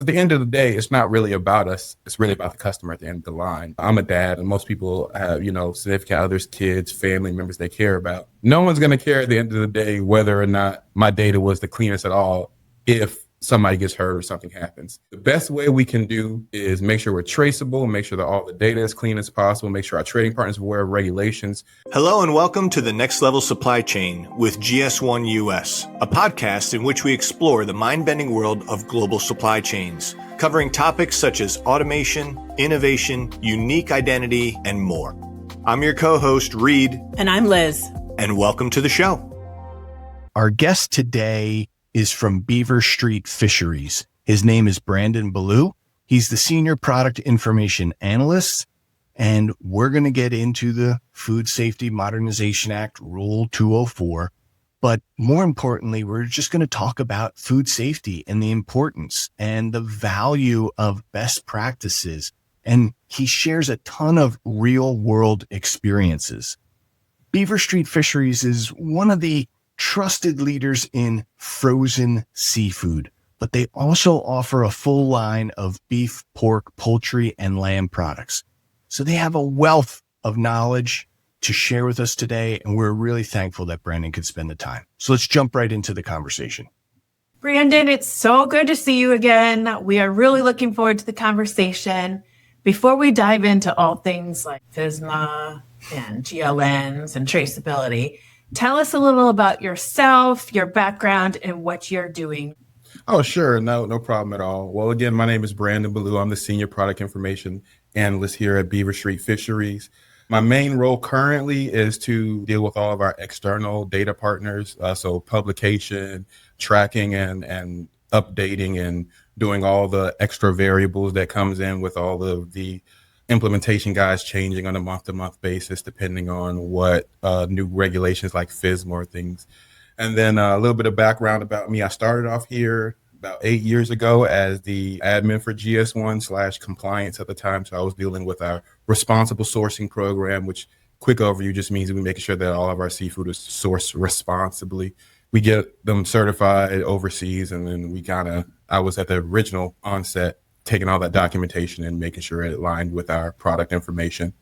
At the end of the day, it's not really about us. It's really about the customer at the end of the line. I'm a dad, and most people have, significant others, kids, family members they care about. No one's going to care at the end of the day whether or not my data was the cleanest at all if somebody gets hurt or something happens. The best way we can do is make sure we're traceable, make sure that all the data is clean as possible, make sure our trading partners are aware of regulations. Hello and welcome to the Next Level Supply Chain with GS1 US, a podcast in which we explore the mind-bending world of global supply chains, covering topics such as automation, innovation, unique identity, and more. I'm your co-host, Reid. And I'm Liz. And welcome to the show. Our guest today is from Beaver Street Fisheries. His name is Ballew. He's the Senior Product Information Analyst, and we're going to get into the Food Safety Modernization Act Rule 204. But more importantly, we're just going to talk about food safety and the importance and the value of best practices. And he shares a ton of real world experiences. Beaver Street Fisheries is one of the trusted leaders in frozen seafood, but they also offer a full line of beef, pork, poultry, and lamb products. So they have a wealth of knowledge to share with us today, and we're really thankful that Brandon could spend the time. So let's jump right into the conversation. Brandon, it's so good to see you again. We are really looking forward to the conversation. Before we dive into all things like FSMA and GLNs and traceability, tell us a little about yourself, your background, and what you're doing. Oh, sure. No problem at all. Well, again, my name is Ballew. I'm the Senior Product Information Analyst here at Beaver Street Fisheries. My main role currently is to deal with all of our external data partners, so publication, tracking, and updating, and doing all the extra variables that comes in with all of the implementation guides changing on a month-to-month basis, depending on what new regulations like FSMA or things. And then a little bit of background about me. I started off here about 8 years ago as the admin for GS1 / compliance at the time. So I was dealing with our responsible sourcing program, which quick overview just means we're making sure that all of our seafood is sourced responsibly. We get them certified overseas, and then I was at the original onset, taking all that documentation and making sure it aligned with our product information.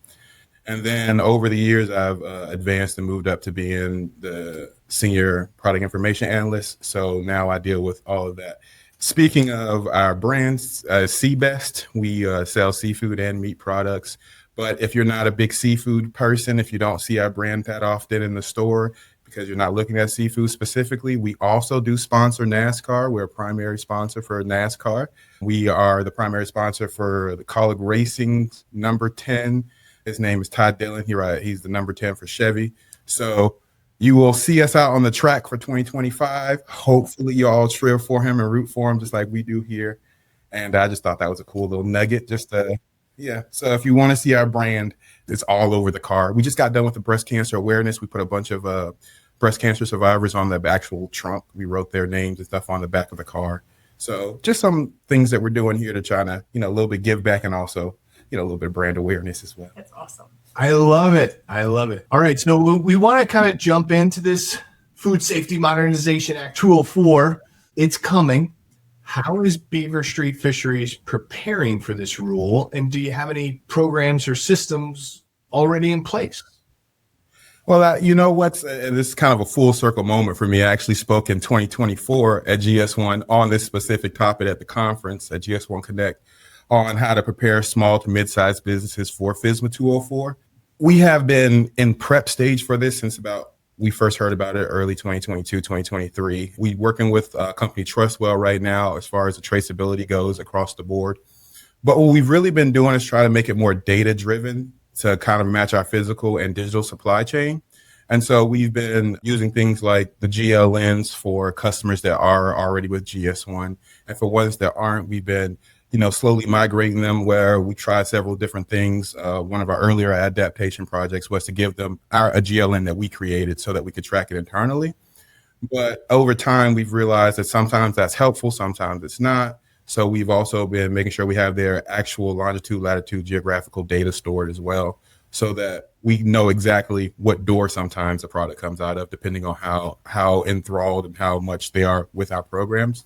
And then over the years, I've advanced and moved up to being the Senior Product Information Analyst. So now I deal with all of that. Speaking of our brands, Seabest, we sell seafood and meat products. But if you're not a big seafood person, if you don't see our brand that often in the store, because you're not looking at seafood specifically, we also do sponsor NASCAR. We're a primary sponsor for NASCAR. We are the primary sponsor for the Colleague Racing number 10. His name is Todd Dillon. He's the number 10 for Chevy. So you will see us out on the track for 2025. Hopefully you all cheer for him and root for him just like we do here. And I just thought that was a cool little nugget. So if you want to see our brand, it's all over the car. We just got done with the breast cancer awareness. We put a bunch of breast cancer survivors on the actual trunk. We wrote their names and stuff on the back of the car. So just some things that we're doing here to try to, a little bit give back and also, a little bit of brand awareness as well. That's awesome. I love it. All right. So we want to kind of jump into this Food Safety Modernization Act 204. It's coming. How is Beaver Street Fisheries preparing for this rule? And do you have any programs or systems already in place? Well, this is kind of a full circle moment for me. I actually spoke in 2024 at GS1 on this specific topic at the conference at GS1 Connect on how to prepare small to mid-sized businesses for FSMA 204. We have been in prep stage for this since we first heard about it early 2022, 2023. We're working with company Trustwell right now as far as the traceability goes across the board. But what we've really been doing is try to make it more data-driven to kind of match our physical and digital supply chain. And so we've been using things like the GLNs for customers that are already with GS1. And for ones that aren't, we've been slowly migrating them, where we tried several different things. One of our earlier adaptation projects was to give them a GLN that we created so that we could track it internally. But over time, we've realized that sometimes that's helpful, sometimes it's not. So we've also been making sure we have their actual longitude, latitude, geographical data stored as well, so that we know exactly what door sometimes a product comes out of, depending on how enthralled and how much they are with our programs.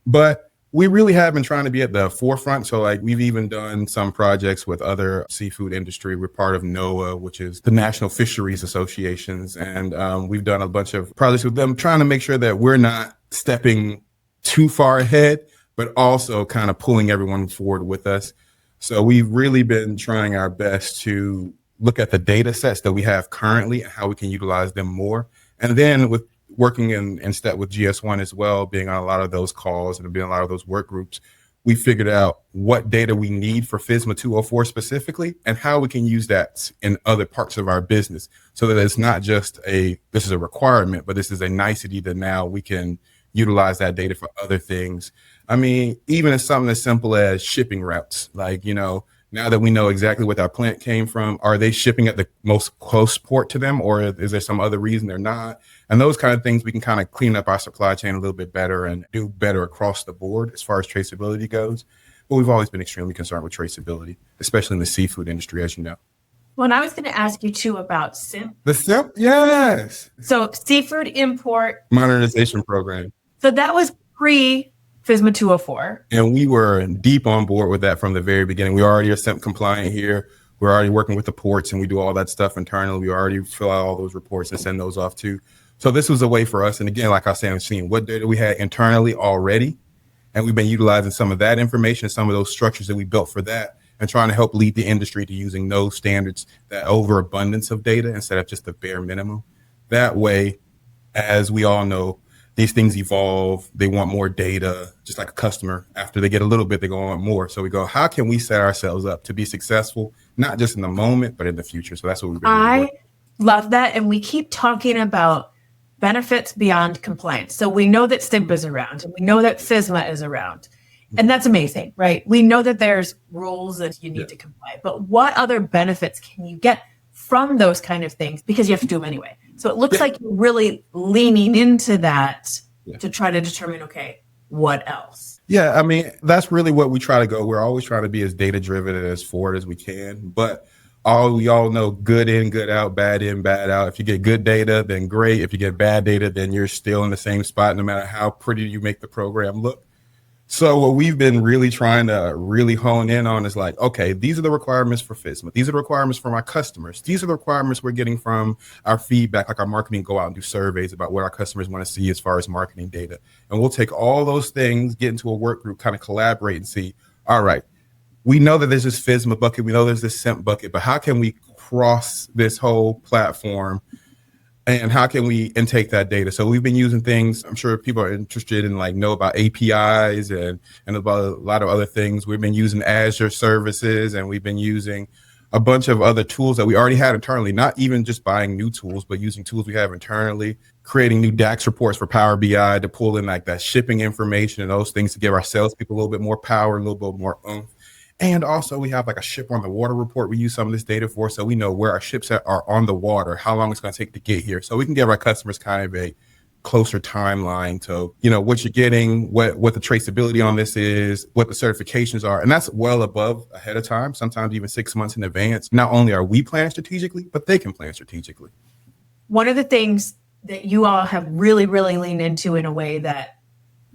But We really have been trying to be at the forefront. So like we've even done some projects with other seafood industry. We're part of NOAA, which is the National Fisheries Associations. And we've done a bunch of projects with them trying to make sure that we're not stepping too far ahead, but also kind of pulling everyone forward with us. So we've really been trying our best to look at the data sets that we have currently and how we can utilize them more. And then with working in step with GS1 as well, being on a lot of those calls and being on a lot of those work groups, we figured out what data we need for FSMA 204 specifically and how we can use that in other parts of our business so that it's not just this is a requirement, but this is a nicety that now we can utilize that data for other things. I mean, even as something as simple as shipping routes, like, now that we know exactly what that plant came from, are they shipping at the most close port to them, or is there some other reason they're not? And those kind of things, we can kind of clean up our supply chain a little bit better and do better across the board as far as traceability goes. But we've always been extremely concerned with traceability, especially in the seafood industry, as you know. Well, and I was going to ask you too about SIMP. The SIMP, yes. So seafood import Modernization program. So that was pre-FSMA 204. And we were deep on board with that from the very beginning. We already are SIMP compliant here. We're already working with the ports and we do all that stuff internally. We already fill out all those reports and send those off too. So this was a way for us. And again, like I said, I'm seeing what data we had internally already. And we've been utilizing some of that information, some of those structures that we built for that, and trying to help lead the industry to using those standards, that overabundance of data instead of just the bare minimum. That way, as we all know, these things evolve. They want more data, just like a customer. After they get a little bit, they're going to want more. So we go, how can we set ourselves up to be successful, not just in the moment, but in the future? So that's what we've been doing. I love that. And we keep talking about benefits beyond compliance. So we know that SIMP is around and we know that FSMA is around. And that's amazing, right? We know that there's rules that you need to comply. But what other benefits can you get from those kind of things? Because you have to do them anyway. So it looks like you're really leaning into that to try to determine, okay, what else? Yeah, I mean, that's really what we try to go. We're always trying to be as data-driven and as forward as we can. But we all know good in, good out, bad in, bad out. If you get good data, then great. If you get bad data, then you're still in the same spot, no matter how pretty you make the program look. So what we've been really trying to really hone in on is like, okay, these are the requirements for FSMA. These are the requirements for my customers. These are the requirements we're getting from our feedback, like our marketing go out and do surveys about what our customers want to see as far as marketing data. And we'll take all those things, get into a work group, kind of collaborate and see, all right, we know that there's this FSMA bucket. We know there's this SIMP bucket, but how can we cross this whole platform? And how can we intake that data? So we've been using things, I'm sure people are interested in know about APIs and about a lot of other things. We've been using Azure services and we've been using a bunch of other tools that we already had internally, not even just buying new tools, but using tools we have internally, creating new DAX reports for Power BI to pull in that shipping information and those things to give our salespeople a little bit more power, a little bit more oomph. And also we have a ship on the water report we use some of this data for, so we know where our ships are on the water, how long it's going to take to get here. So we can give our customers kind of a closer timeline to, what you're getting, what the traceability on this is, what the certifications are. And that's well above ahead of time, sometimes even 6 months in advance. Not only are we planning strategically, but they can plan strategically. One of the things that you all have really, really leaned into in a way that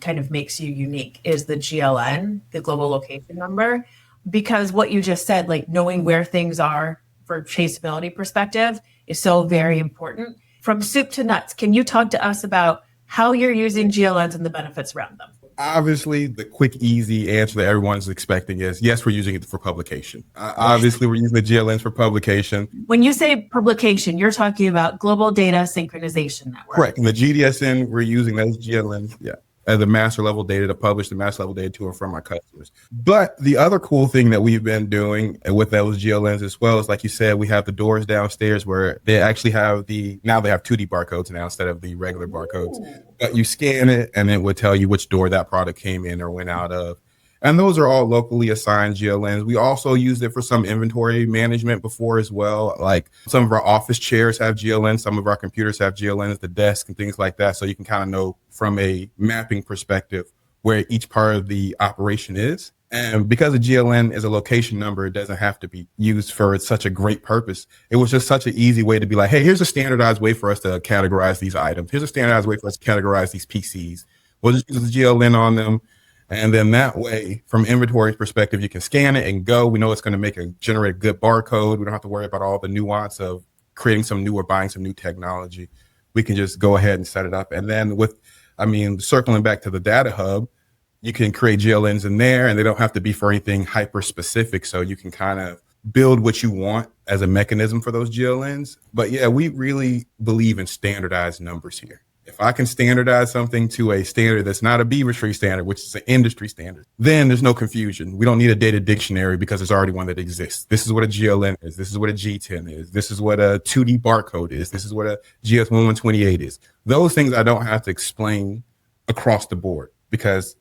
kind of makes you unique is the GLN, the global location number. Because what you just said, knowing where things are for traceability perspective is so very important. From soup to nuts, can you talk to us about how you're using GLNs and the benefits around them? Obviously, the quick, easy answer that everyone's expecting is, yes, we're using it for publication. Obviously, we're using the GLNs for publication. When you say publication, you're talking about Global Data Synchronization Network. Correct. In the GDSN, we're using those GLNs. Yeah. As the master level data to publish the master level data to and from our customers. But the other cool thing that we've been doing with those GLNs as well is, like you said, we have the doors downstairs where they actually have now they have 2D barcodes now instead of the regular barcodes. But you scan it and it would tell you which door that product came in or went out of. And those are all locally assigned GLNs. We also used it for some inventory management before as well. Like some of our office chairs have GLNs, some of our computers have GLNs, the desk and things like that. So you can kind of know from a mapping perspective where each part of the operation is. And because a GLN is a location number, it doesn't have to be used for such a great purpose. It was just such an easy way to be like, hey, here's a standardized way for us to categorize these items. Here's a standardized way for us to categorize these PCs. We'll just use the GLN on them. And then that way, from inventory perspective, you can scan it and go. We know it's going to generate a good barcode. We don't have to worry about all the nuance of creating some new or buying some new technology. We can just go ahead and set it up. And then circling back to the Data Hub, you can create GLNs in there, and they don't have to be for anything hyper specific. So you can kind of build what you want as a mechanism for those GLNs. But yeah, we really believe in standardized numbers here. If I can standardize something to a standard that's not a Beaver Street standard, which is an industry standard, then there's no confusion. We don't need a data dictionary because there's already one that exists. This is what a GLN is. This is what a GTIN is. This is what a 2D barcode is. This is what a GS1 128 is. Those things I don't have to explain across the board because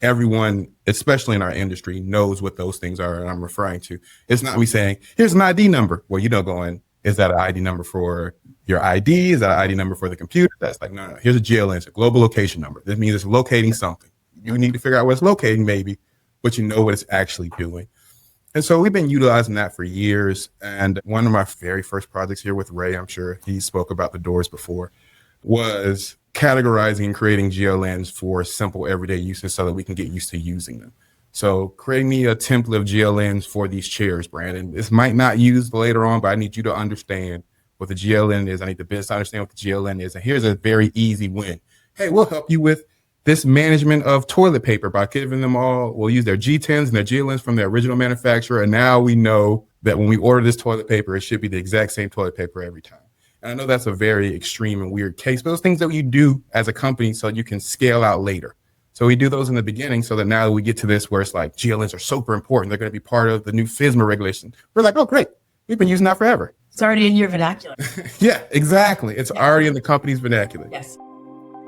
everyone, especially in our industry, knows what those things are and I'm referring to. It's not me saying, here's an ID number. Well, going, is that an ID number for your ID? Is that an ID number for the computer? That's like, no. Here's a GLN, it's a global location number. This means it's locating something. You need to figure out what it's locating maybe, but you know what it's actually doing. And so we've been utilizing that for years. And one of my very first projects here with Ray, I'm sure he spoke about the doors before, was categorizing and creating GLNs for simple everyday uses so that we can get used to using them. So creating me a template of GLNs for these chairs, Brandon. This might not use later on, but I need you to understand what the GLN is. I need the business to understand what the GLN is. And here's a very easy win. Hey, we'll help you with this management of toilet paper by giving them all, we'll use their GTINs and their GLNs from their original manufacturer. And now we know that when we order this toilet paper, it should be the exact same toilet paper every time. And I know that's a very extreme and weird case, but those things that you do as a company so you can scale out later. So we do those in the beginning so that now we get to this where it's like GLNs are super important. They're going to be part of the new FSMA regulation. We're like, oh, great. We've been using that forever. It's already in your vernacular. Yeah, exactly. It's already in the company's vernacular. Yes.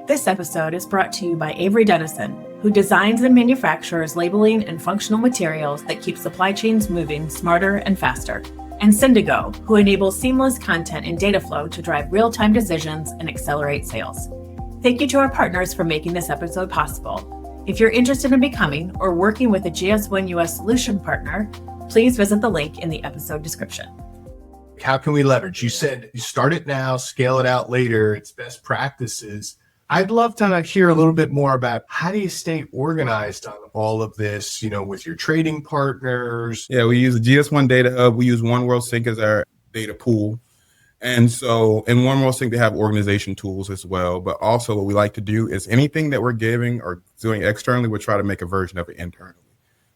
This episode is brought to you by Avery Dennison, who designs and manufactures labeling and functional materials that keep supply chains moving smarter and faster, and Syndigo, who enables seamless content and data flow to drive real-time decisions and accelerate sales. Thank you to our partners for making this episode possible. If you're interested in becoming or working with a GS1 US solution partner, please visit the link in the episode description. How can we leverage? You said you start it now, scale it out later. It's best practices. I'd love to hear a little bit more about how do you stay organized on all of this, with your trading partners? Yeah, we use the GS1 Data Hub. We use One World Sync as our data pool. And so in One World Sync, they have organization tools as well. But also what we like to do is anything that we're giving or doing externally, we'll try to make a version of it internally.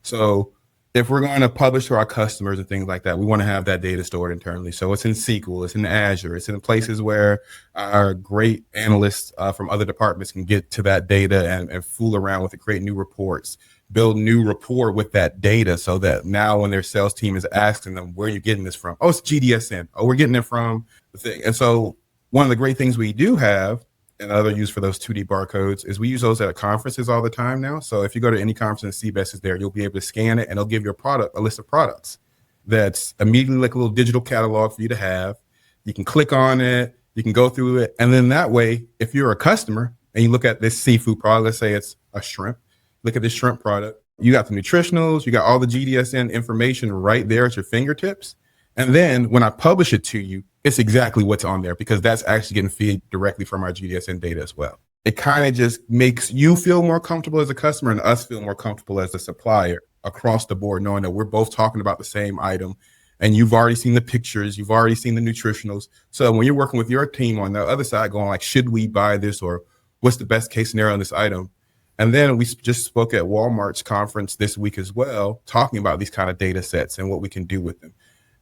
So if we're going to publish to our customers and things like that, we want to have that data stored internally. So it's in SQL, it's in Azure, it's in places where our great analysts from other departments can get to that data and fool around with it, create new reports, build new rapport with that data so that now when their sales team is asking them, where are you getting this from? Oh, it's GDSN. Oh, we're getting it from the thing. And so one of the great things we do have, and other use for those 2D barcodes, is we use those at conferences all the time now. So if you go to any conference and CBES is there, you'll be able to scan it and it'll give you a list of products that's immediately like a little digital catalog for you to have. You can click on it, you can go through it. And then that way, if you're a customer and you look at this seafood product, let's say it's a shrimp, look at this shrimp product, you got the nutritionals, you got all the GDSN information right there at your fingertips. And then when I publish it to you, it's exactly what's on there because that's actually getting fed directly from our GDSN data as well. It kind of just makes you feel more comfortable as a customer and us feel more comfortable as a supplier across the board, knowing that we're both talking about the same item and you've already seen the pictures, you've already seen the nutritionals. So when you're working with your team on the other side going like, should we buy this or what's the best case scenario on this item? And then we just spoke at Walmart's conference this week as well, talking about these kind of data sets and what we can do with them.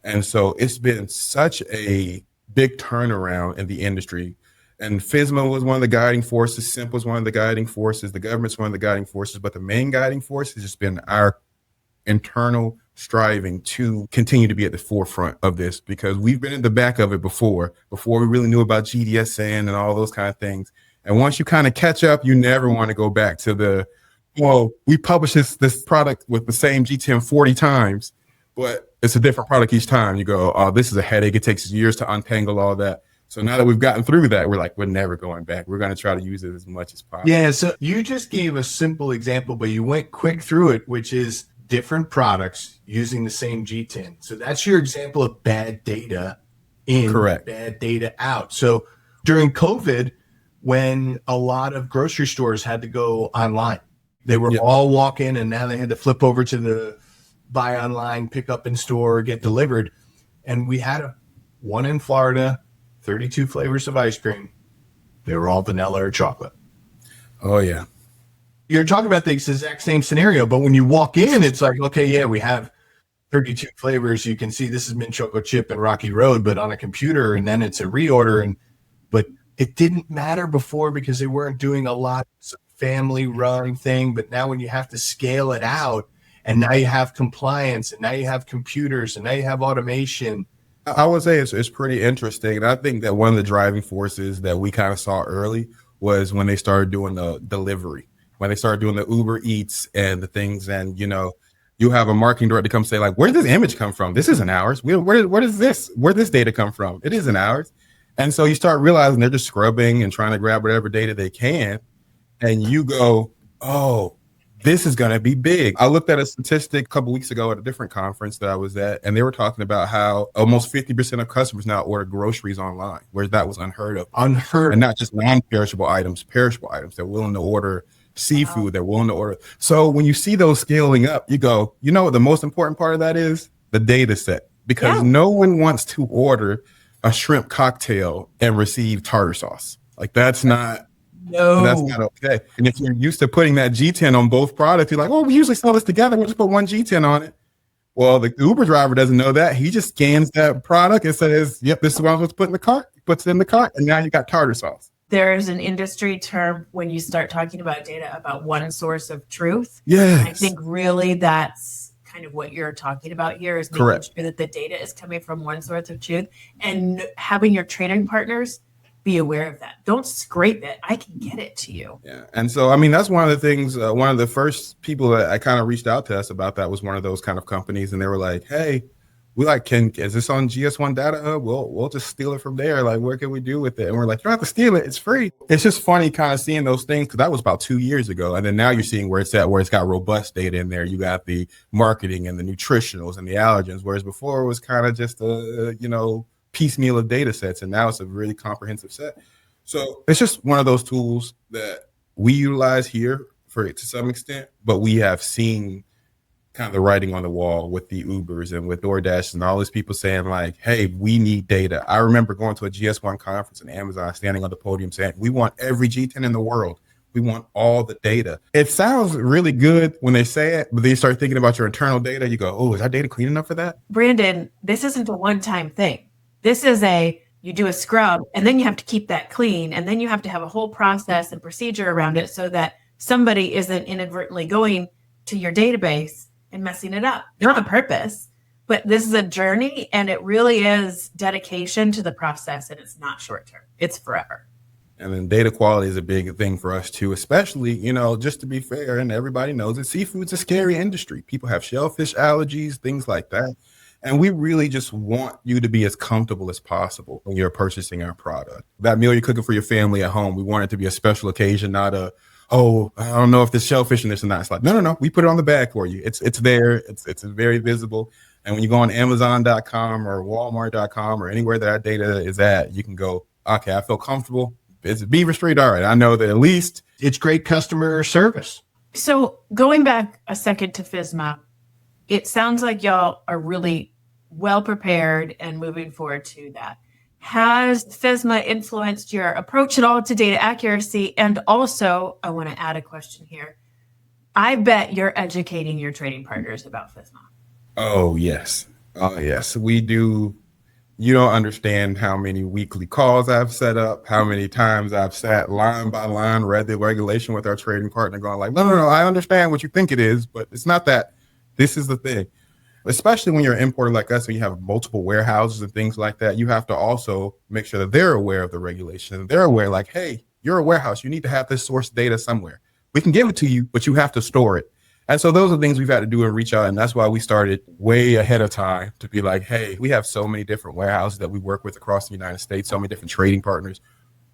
And so it's been such a big turnaround in the industry. And FSMA was one of the guiding forces. SIMP was one of the guiding forces. The government's one of the guiding forces. But the main guiding force has just been our internal striving to continue to be at the forefront of this because we've been in the back of it before we really knew about GDSN and all those kind of things. And once you kind of catch up, you never want to go back to we publish this product with the same GTIN 40 times, but it's a different product each time. You go, oh, this is a headache. It takes years to untangle all that. So now that we've gotten through that, we're like, we're never going back. We're going to try to use it as much as possible. Yeah. So you just gave a simple example, but you went quick through it, which is different products using the same GTIN. So that's your example of bad data in, correct, bad data out. So during COVID, when a lot of grocery stores had to go online, They were Yeah. all walk in, and now they had to flip over to the buy online, pick up in store, get delivered. And we had one in Florida, 32 flavors of ice cream. They were all vanilla or chocolate. Oh, yeah. You're talking about the exact same scenario, but when you walk in, it's like, okay, yeah, we have 32 flavors. You can see this is mint chocolate chip and Rocky Road, but on a computer, and then it's a reorder. But it didn't matter before because they weren't doing a lot of family run thing. But now when you have to scale it out, and now you have compliance, and now you have computers, and now you have automation. I would say it's pretty interesting. And I think that one of the driving forces that we kind of saw early was when they started doing the delivery, when they started doing the Uber Eats and the things. And, you have a marketing director come say, like, where did this image come from? This isn't ours. Where does this data come from? It isn't ours. And so you start realizing they're just scrubbing and trying to grab whatever data they can. And you go, oh, this is going to be big. I looked at a statistic a couple weeks ago at a different conference that I was at, and they were talking about how almost 50% of customers now order groceries online, whereas that was unheard of. And not just non-perishable items, perishable items. They're willing to order seafood. They're willing to order. So when you see those scaling up, you go, you know what the most important part of that is? The data set. Because no one wants to order a shrimp cocktail and receive tartar sauce. Like that's not okay. And if you're used to putting that GTIN on both products, you're like, oh, we usually sell this together. We'll just put one GTIN on it. Well, the Uber driver doesn't know that. He just scans that product and says, yep, this is what I'm supposed to put in the cart. He puts it in the cart, and now you got tartar sauce. There is an industry term when you start talking about data about one source of truth. Yes. I think really that's kind of what you're talking about here is making sure that the data is coming from one source of truth and having your trading partners be aware of that. Don't scrape it. I can get it to you. Yeah. And so, I mean, that's one of the things, one of the first people that I kind of reached out to us about that was one of those kind of companies. And they were like, hey, is this on GS1 Data Hub? We'll just steal it from there. Like, what can we do with it? And we're like, you don't have to steal it. It's free. It's just funny kind of seeing those things because that was about 2 years ago. And then now you're seeing where it's at, where it's got robust data in there. You got the marketing and the nutritionals and the allergens, whereas before it was kind of just piecemeal of data sets, and now it's a really comprehensive set. So it's just one of those tools that we utilize here to some extent, but we have seen kind of the writing on the wall with the Ubers and with DoorDash and all these people saying like, hey, we need data. I remember going to a GS1 conference and Amazon standing on the podium saying, we want every GTIN in the world. We want all the data. It sounds really good when they say it, but then you start thinking about your internal data. You go, oh, is our data clean enough for that? Brandon, this isn't a one-time thing. This is you do a scrub and then you have to keep that clean. And then you have to have a whole process and procedure around it so that somebody isn't inadvertently going to your database and messing it up. Not on purpose, but this is a journey and it really is dedication to the process and it's not short-term. It's forever. And then data quality is a big thing for us too, especially, just to be fair, and everybody knows that seafood's a scary industry. People have shellfish allergies, things like that. And we really just want you to be as comfortable as possible when you're purchasing our product. That meal you're cooking for your family at home, we want it to be a special occasion, not I don't know if there's shellfish in this or not. It's like, no, we put it on the bag for you. It's there. It's very visible. And when you go on Amazon.com or Walmart.com or anywhere that our data is at, you can go, okay, I feel comfortable. It's Beaver Street. All right. I know that at least it's great customer service. So going back a second to FSMA, it sounds like y'all are really well prepared and moving forward to that. Has FSMA influenced your approach at all to data accuracy? And also, I want to add a question here. I bet you're educating your trading partners about FSMA. Oh, yes. We do. You don't understand how many weekly calls I've set up, how many times I've sat line by line, read the regulation with our trading partner going like, no, I understand what you think it is, but it's not that. This is the thing. Especially when you're an importer like us and you have multiple warehouses and things like that, you have to also make sure that they're aware of the regulation. They're aware like, hey, you're a warehouse. You need to have this source data somewhere. We can give it to you, but you have to store it. And so those are things we've had to do and reach out. And that's why we started way ahead of time to be like, hey, we have so many different warehouses that we work with across the United States, so many different trading partners,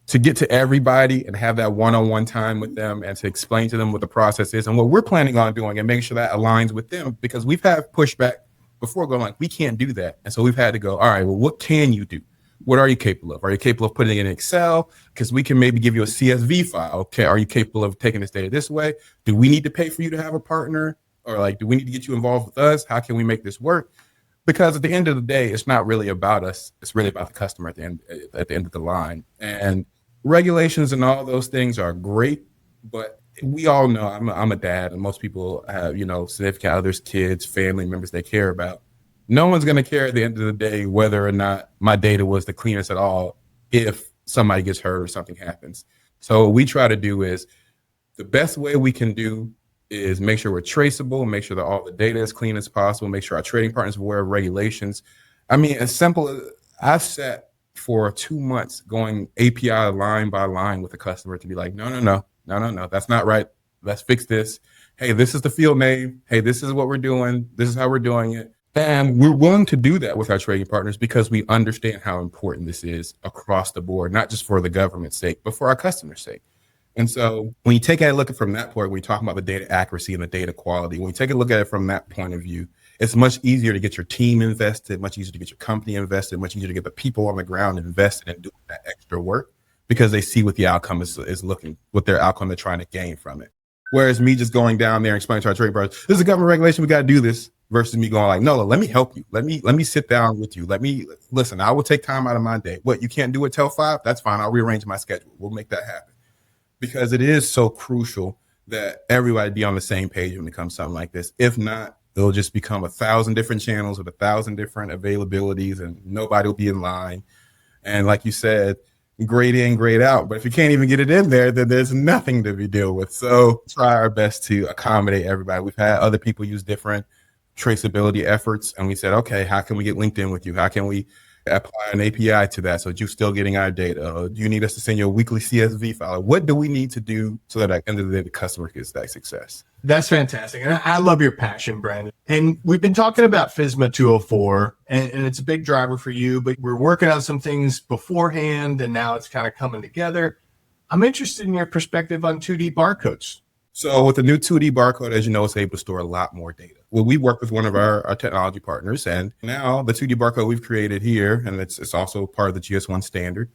to get to everybody and have that one-on-one time with them and to explain to them what the process is and what we're planning on doing and making sure that aligns with them, because we've had pushback before going like, we can't do that. And so we've had to go, all right, well, what can you do? What are you capable of? Are you capable of putting it in Excel? Because we can maybe give you a CSV file. Okay, are you capable of taking this data this way? Do we need to pay for you to have a partner? Or like, do we need to get you involved with us? How can we make this work? Because at the end of the day, it's not really about us. It's really about the customer at the end of the line. And regulations and all those things are great, but we all know I'm a dad, and most people have, significant others, kids, family members they care about. No one's going to care at the end of the day whether or not my data was the cleanest at all if somebody gets hurt or something happens. So what we try to do is the best way we can do is make sure we're traceable, make sure that all the data is clean as possible, make sure our trading partners are aware of regulations. I mean, as simple as I've sat for 2 months going API line by line with the customer to be like, no, that's not right. Let's fix this. Hey, this is the field name. Hey, this is what we're doing. This is how we're doing it. And we're willing to do that with our trading partners because we understand how important this is across the board, not just for the government's sake, but for our customers' sake. And so when you take a look at it from that point, when you talk about the data accuracy and the data quality, when you take a look at it from that point of view, it's much easier to get your team invested, much easier to get your company invested, much easier to get the people on the ground invested in doing that extra work because they see what the outcome is looking, what their outcome they're trying to gain from it. Whereas me just going down there and explaining to our trading partners, this is a government regulation, we got to do this, versus me going like, no, let me help you. Let me sit down with you. Let me listen. I will take time out of my day. What, you can't do it till 5? That's fine. I'll rearrange my schedule. We'll make that happen. Because it is so crucial that everybody be on the same page when it comes to something like this. If not, it'll just become 1,000 different channels with 1,000 different availabilities and nobody will be in line. And like you said, grade in, grade out. But if you can't even get it in there, then there's nothing to be dealt with. So try our best to accommodate everybody. We've had other people use different traceability efforts. And we said, okay, how can we get linked in with you? How can we apply an API to that so that you're still getting our data? Do you need us to send you a weekly CSV file? What do we need to do so that at the end of the day, the customer gets that success? That's fantastic. And I love your passion, Brandon. And we've been talking about FSMA 204, and it's a big driver for you, but we're working on some things beforehand, and now it's kind of coming together. I'm interested in your perspective on 2D barcodes. So with the new 2D barcode, as you know, it's able to store a lot more data. Well, we work with one of our technology partners, and now the 2D barcode we've created here, and it's also part of the GS1 standard.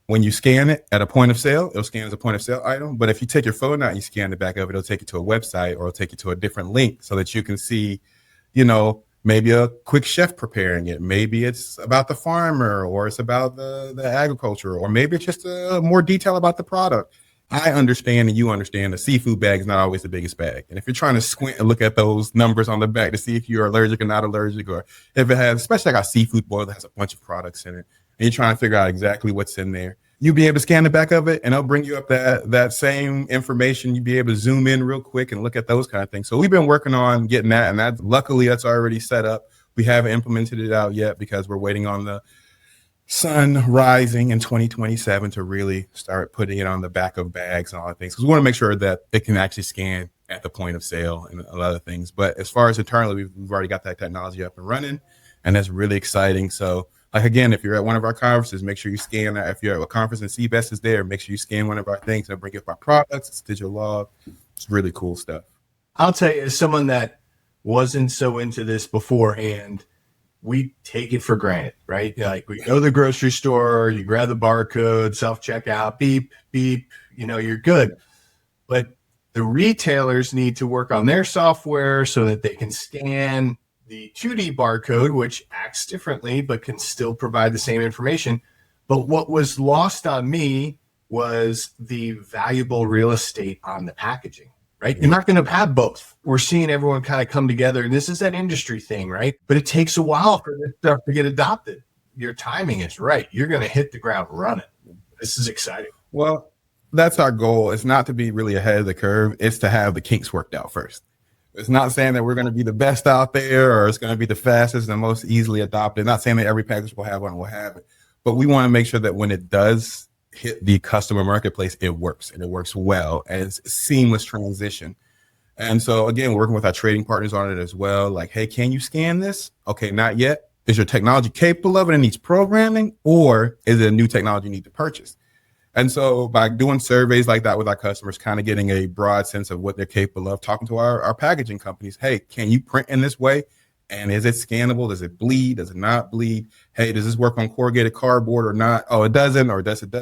When you scan it at a point of sale, it'll scan as a point of sale item. But if you take your phone out and you scan the back of it, it'll take you to a website or it'll take you to a different link so that you can see, maybe a quick chef preparing it. Maybe it's about the farmer, or it's about the agriculture, or maybe it's just more detail about the product. I understand and you understand the seafood bag is not always the biggest bag. And if you're trying to squint and look at those numbers on the back to see if you're allergic or not allergic, or if it has, especially like a seafood boil that has a bunch of products in it, and you're trying to figure out exactly what's in there, you'll be able to scan the back of it and it'll bring you up that same information. You'll be able to zoom in real quick and look at those kind of things. So we've been working on getting that, and luckily that's already set up. We haven't implemented it out yet because we're waiting on the sun rising in 2027 to really start putting it on the back of bags and all that things. Because we want to make sure that it can actually scan at the point of sale and a lot of things. But as far as internally, we've already got that technology up and running, and that's really exciting. So like, again, if you're at one of our conferences, make sure you scan that. If you're at a conference and CBEST is there, make sure you scan one of our things and bring up our products. It's digital log. It's really cool stuff. I'll tell you, as someone that wasn't so into this beforehand, we take it for granted, right? Like, we go to the grocery store, you grab the barcode, self-checkout, beep, beep, you're good. But the retailers need to work on their software so that they can scan the 2D barcode, which acts differently, but can still provide the same information. But what was lost on me was the valuable real estate on the packaging. Right? You're not going to have both. We're seeing everyone kind of come together, and this is that industry thing, right? But it takes a while for this stuff to get adopted. Your timing is right. You're going to hit the ground running. This is exciting. Well, that's our goal. It's not to be really ahead of the curve. It's to have the kinks worked out first. It's not saying that we're going to be the best out there or it's going to be the fastest and most easily adopted. Not saying that every package will have one will have it, but we want to make sure that when it does hit the customer marketplace, it works, and it works well, and it's a seamless transition. And so again, working with our trading partners on it as well. Like, hey, can you scan this? Okay, not yet. Is your technology capable of it and needs programming, or is it a new technology you need to purchase? And so by doing surveys like that with our customers, kind of getting a broad sense of what they're capable of, talking to our packaging companies, hey, can you print in this way? And is it scannable? Does it bleed? Does it not bleed? Hey, does this work on corrugated cardboard or not? Oh, it doesn't, or does it?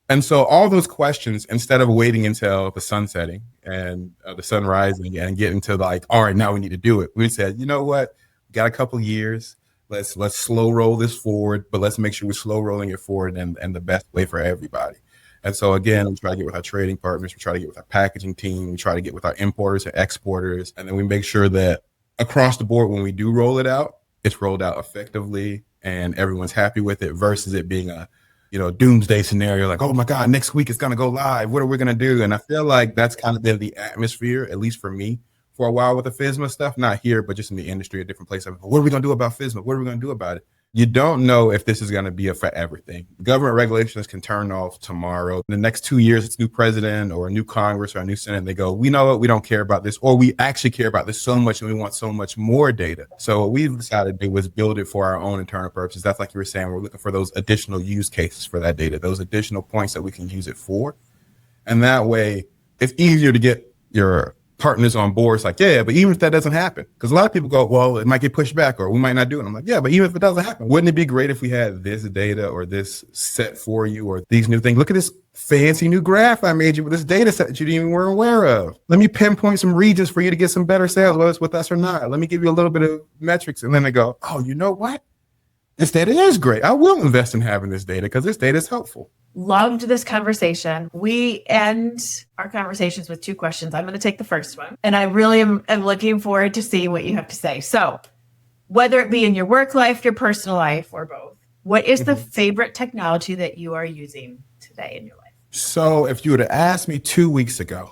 And so all those questions, instead of waiting until the sun setting and the sun rising and getting to like, all right, now we need to do it. We said, you know what? We got a couple years. Let's slow roll this forward, but let's make sure we're slow rolling it forward and the best way for everybody. And so again, we try to get with our trading partners, we try to get with our packaging team, we try to get with our importers and exporters, and then we make sure that across the board, when we do roll it out, it's rolled out effectively and everyone's happy with it versus it being a doomsday scenario, like, oh my God, next week it's going to go live. What are we going to do? And I feel like that's kind of been the atmosphere, at least for me, for a while with the FSMA stuff, not here, but just in the industry, a different place. What are we going to do about FSMA? What are we going to do about it? You don't know if this is going to be a forever thing. Government regulations can turn off tomorrow. In the next 2 years, it's a new president or a new Congress or a new Senate. They go, we know what, we don't care about this, or we actually care about this so much and we want so much more data. So what we've decided to do was build it for our own internal purposes. That's like you were saying, we're looking for those additional use cases for that data, those additional points that we can use it for. And that way, it's easier to get your partners on board. It's like, yeah, but even if that doesn't happen, because a lot of people go, well, it might get pushed back or we might not do it. I'm like, yeah, but even if it doesn't happen, wouldn't it be great if we had this data or this set for you or these new things? Look at this fancy new graph I made you with this data set that you didn't even were aware of. Let me pinpoint some regions for you to get some better sales, whether it's with us or not. Let me give you a little bit of metrics. And then they go, oh, you know what? This data is great. I will invest in having this data because this data is helpful. Loved this conversation. We end our conversations with 2 questions. I'm going to take the first one, and I really am looking forward to seeing what you have to say. So whether it be in your work life, your personal life, or both, what is the favorite technology that you are using today in your life? So if you would have asked me 2 weeks ago,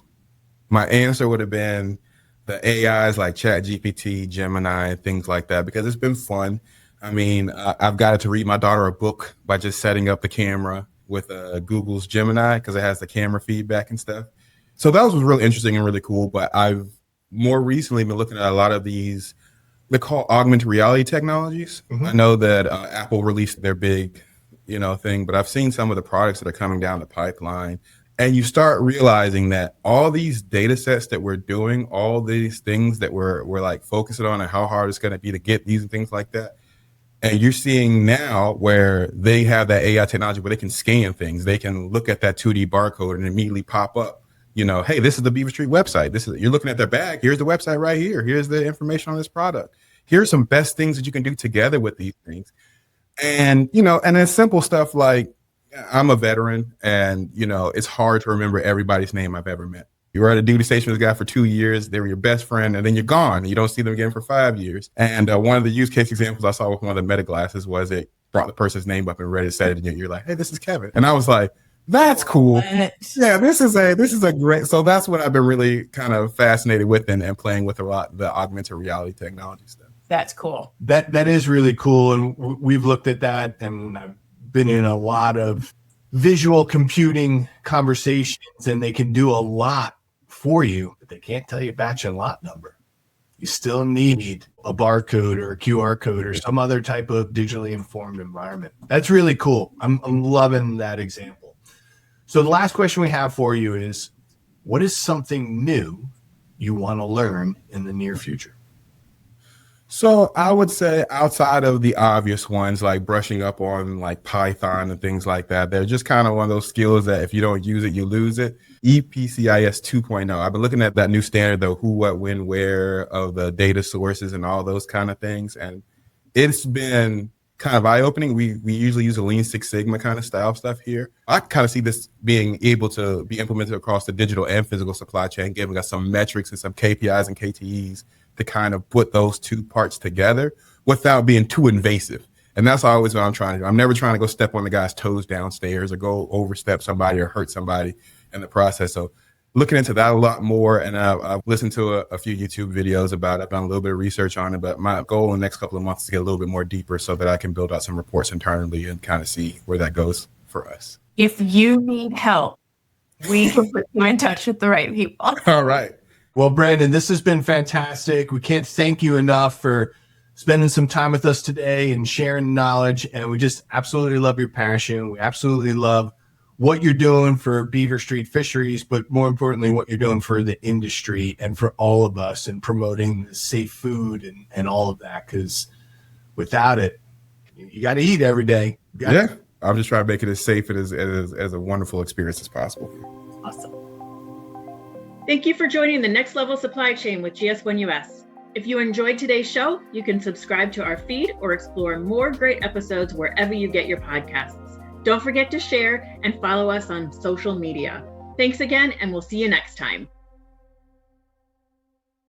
my answer would have been the AIs like ChatGPT, Gemini, things like that, because it's been fun. I mean, I've got to read my daughter a book by just setting up the camera with Google's Gemini because it has the camera feedback and stuff. So that was really interesting and really cool. But I've more recently been looking at a lot of these, they call augmented reality technologies. I know that Apple released their big, thing, but I've seen some of the products that are coming down the pipeline. And you start realizing that all these data sets that we're doing, all these things that we're like focusing on and how hard it's going to be to get these and things like that. And you're seeing now where they have that AI technology where they can scan things. They can look at that 2D barcode and immediately pop up, hey, this is the Beaver Street website. You're looking at their bag. Here's the website right here. Here's the information on this product. Here's some best things that you can do together with these things. And, and then simple stuff like I'm a veteran and, it's hard to remember everybody's name I've ever met. You were at a duty station with this guy for 2 years. They were your best friend, and then you're gone. And you don't see them again for 5 years. And one of the use case examples I saw with one of the meta glasses was it brought the person's name up and read it, said it, and you're like, hey, this is Kevin. And I was like, that's cool. Yeah, this is a great. So that's what I've been really kind of fascinated with and playing with a lot, the augmented reality technology stuff. That's cool. That is really cool. And we've looked at that, and I've been in a lot of visual computing conversations, and they can do a lot for you, but they can't tell you batch and lot number. You still need a barcode or a QR code or some other type of digitally informed environment. That's really cool. I'm loving that example. So the last question we have for you is, what is something new you want to learn in the near future? So I would say outside of the obvious ones, like brushing up on like Python and things like that, they're just kind of one of those skills that if you don't use it, you lose it. EPCIS 2.0. I've been looking at that new standard, the who, what, when, where of the data sources and all those kind of things. And it's been kind of eye-opening. We usually use a Lean Six Sigma kind of style stuff here. I kind of see this being able to be implemented across the digital and physical supply chain, giving us some metrics and some KPIs and KTEs to kind of put those two parts together without being too invasive. And that's always what I'm trying to do. I'm never trying to go step on the guy's toes downstairs or go overstep somebody or hurt somebody in the process. So looking into that a lot more. And I've listened to a few YouTube videos about it. I've done a little bit of research on it, but my goal in the next couple of months is to get a little bit more deeper so that I can build out some reports internally and kind of see where that goes for us. If you need help, we can put you in touch with the right people. All right. Well, Brandon, this has been fantastic. We can't thank you enough for spending some time with us today and sharing knowledge. And we just absolutely love your passion. We absolutely love what you're doing for Beaver Street Fisheries, but more importantly, what you're doing for the industry and for all of us and promoting safe food and all of that. Because without it, you got to eat every day. Yeah. I'm just trying to make it as safe and as a wonderful experience as possible. Awesome. Thank you for joining the Next Level Supply Chain with GS1 US. If you enjoyed today's show, you can subscribe to our feed or explore more great episodes wherever you get your podcasts. Don't forget to share and follow us on social media. Thanks again, and we'll see you next time.